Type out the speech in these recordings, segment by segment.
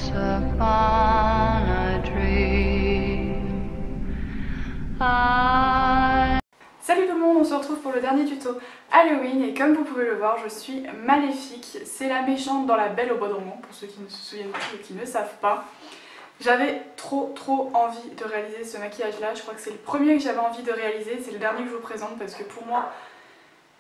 upon a dream. Salut tout le monde, on se retrouve pour le dernier tuto Halloween et comme vous pouvez le voir, je suis Maléfique. C'est la méchante dans La Belle au Bois dormant, pour ceux qui ne se souviennent plus et qui ne savent pas. J'avais trop envie de réaliser ce maquillage là, je crois que c'est le premier que j'avais envie de réaliser, c'est le dernier que je vous présente parce que pour moi,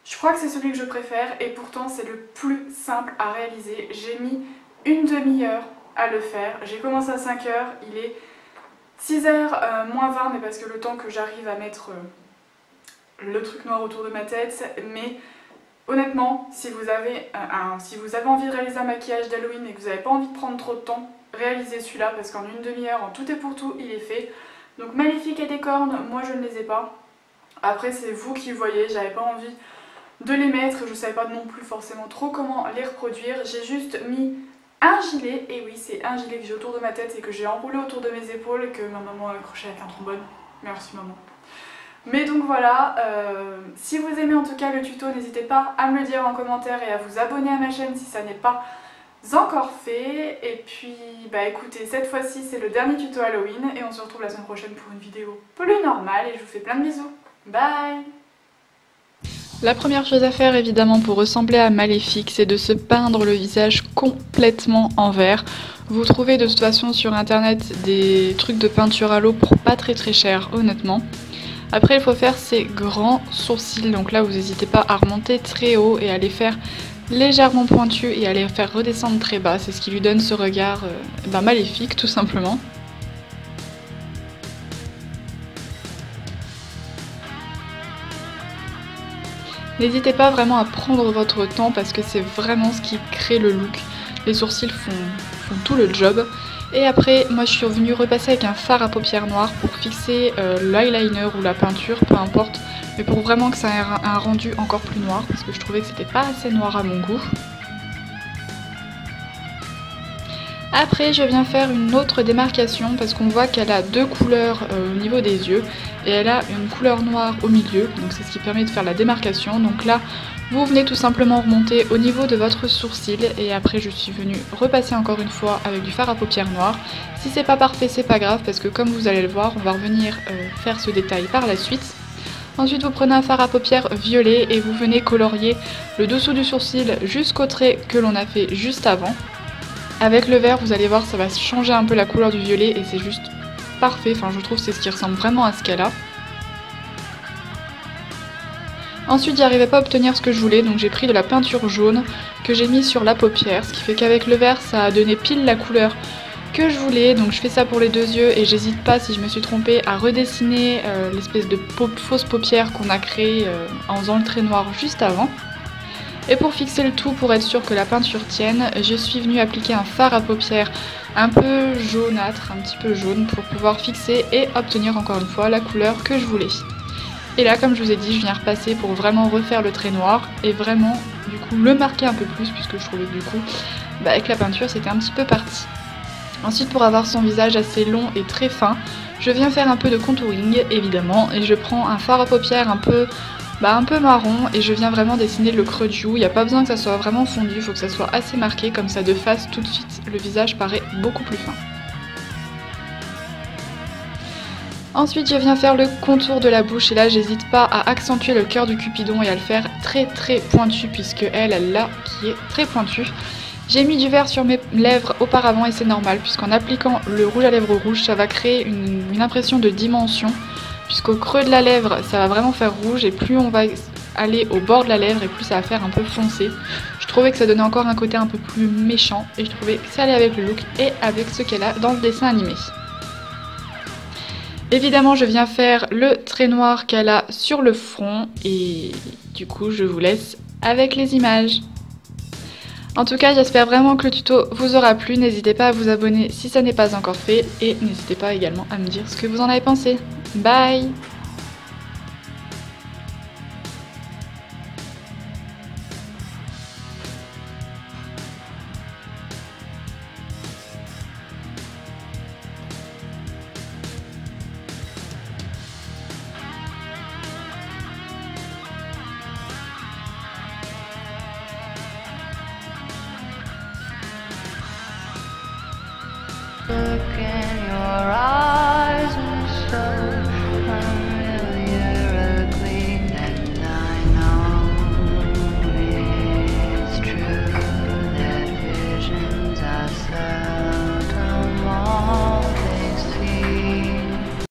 je crois que c'est celui que je préfère et pourtant c'est le plus simple à réaliser. J'ai mis une demi-heure à le faire, j'ai commencé à 5 h, il est 6h moins 20 mais parce que le temps que j'arrive à mettre le truc noir autour de ma tête, mais honnêtement, si vous avez envie de réaliser un maquillage d'Halloween et que vous n'avez pas envie de prendre trop de temps, réalisez celui-là parce qu'en une demi-heure, en tout et pour tout, il est fait. Donc Maléfique et des cornes, moi je ne les ai pas. Après c'est vous qui voyez, j'avais pas envie de les mettre, je savais pas non plus forcément trop comment les reproduire. J'ai juste mis un gilet, et oui c'est un gilet que j'ai autour de ma tête et que j'ai enroulé autour de mes épaules et que ma maman a accroché avec un trombone. Merci maman. Mais donc voilà, si vous aimez en tout cas le tuto, n'hésitez pas à me le dire en commentaire et à vous abonner à ma chaîne si ça n'est pas encore fait. Et puis bah écoutez, cette fois-ci c'est le dernier tuto Halloween et on se retrouve la semaine prochaine pour une vidéo plus normale et je vous fais plein de bisous. Bye! La première chose à faire évidemment pour ressembler à Maléfique, c'est de se peindre le visage complètement en vert. Vous trouvez de toute façon sur internet des trucs de peinture à l'eau pour pas très cher honnêtement. Après il faut faire ses grands sourcils, donc là vous n'hésitez pas à remonter très haut et à les faire légèrement pointus et à les faire redescendre très bas, c'est ce qui lui donne ce regard maléfique tout simplement. N'hésitez pas vraiment à prendre votre temps parce que c'est vraiment ce qui crée le look. Les sourcils font tout le job. Et après, moi je suis revenue repasser avec un fard à paupières noires pour fixer l'eyeliner ou la peinture, peu importe. Mais pour vraiment que ça ait un rendu encore plus noir parce que je trouvais que c'était pas assez noir à mon goût. Après je viens faire une autre démarcation parce qu'on voit qu'elle a deux couleurs au niveau des yeux et elle a une couleur noire au milieu, donc c'est ce qui permet de faire la démarcation. Donc là vous venez tout simplement remonter au niveau de votre sourcil et après je suis venue repasser encore une fois avec du fard à paupières noires. Si c'est pas parfait c'est pas grave parce que comme vous allez le voir on va revenir faire ce détail par la suite. Ensuite vous prenez un fard à paupières violet et vous venez colorier le dessous du sourcil jusqu'au trait que l'on a fait juste avant. Avec le vert, vous allez voir, ça va changer un peu la couleur du violet et c'est juste parfait. Enfin, je trouve que c'est ce qui ressemble vraiment à ce qu'elle a. Ensuite, j'arrivais pas à obtenir ce que je voulais, donc j'ai pris de la peinture jaune que j'ai mis sur la paupière, ce qui fait qu'avec le vert, ça a donné pile la couleur que je voulais. Donc je fais ça pour les deux yeux et j'hésite pas, si je me suis trompée, à redessiner l'espèce de fausse paupière qu'on a créée en faisant le trait noir juste avant. Et pour fixer le tout, pour être sûr que la peinture tienne, je suis venue appliquer un fard à paupières un peu jaunâtre, un petit peu jaune, pour pouvoir fixer et obtenir encore une fois la couleur que je voulais. Et là, comme je vous ai dit, je viens repasser pour vraiment refaire le trait noir et vraiment, du coup, le marquer un peu plus, puisque je trouvais que du coup, avec la peinture, c'était un petit peu parti. Ensuite, pour avoir son visage assez long et très fin, je viens faire un peu de contouring, évidemment, et je prends un fard à paupières un peu marron et je viens vraiment dessiner le creux du joue. Il n'y a pas besoin que ça soit vraiment fondu, il faut que ça soit assez marqué, comme ça de face tout de suite le visage paraît beaucoup plus fin. Ensuite je viens faire le contour de la bouche et là j'hésite pas à accentuer le cœur du cupidon et à le faire très pointu puisque elle l'a qui est très pointu. J'ai mis du vert sur mes lèvres auparavant et c'est normal puisqu'en appliquant le rouge à lèvres rouge ça va créer une impression de dimension. Puisqu'au creux de la lèvre ça va vraiment faire rouge et plus on va aller au bord de la lèvre et plus ça va faire un peu foncé. Je trouvais que ça donnait encore un côté un peu plus méchant et je trouvais que ça allait avec le look et avec ce qu'elle a dans le dessin animé. Évidemment je viens faire le trait noir qu'elle a sur le front et du coup je vous laisse avec les images. En tout cas j'espère vraiment que le tuto vous aura plu, n'hésitez pas à vous abonner si ça n'est pas encore fait et n'hésitez pas également à me dire ce que vous en avez pensé. Bye!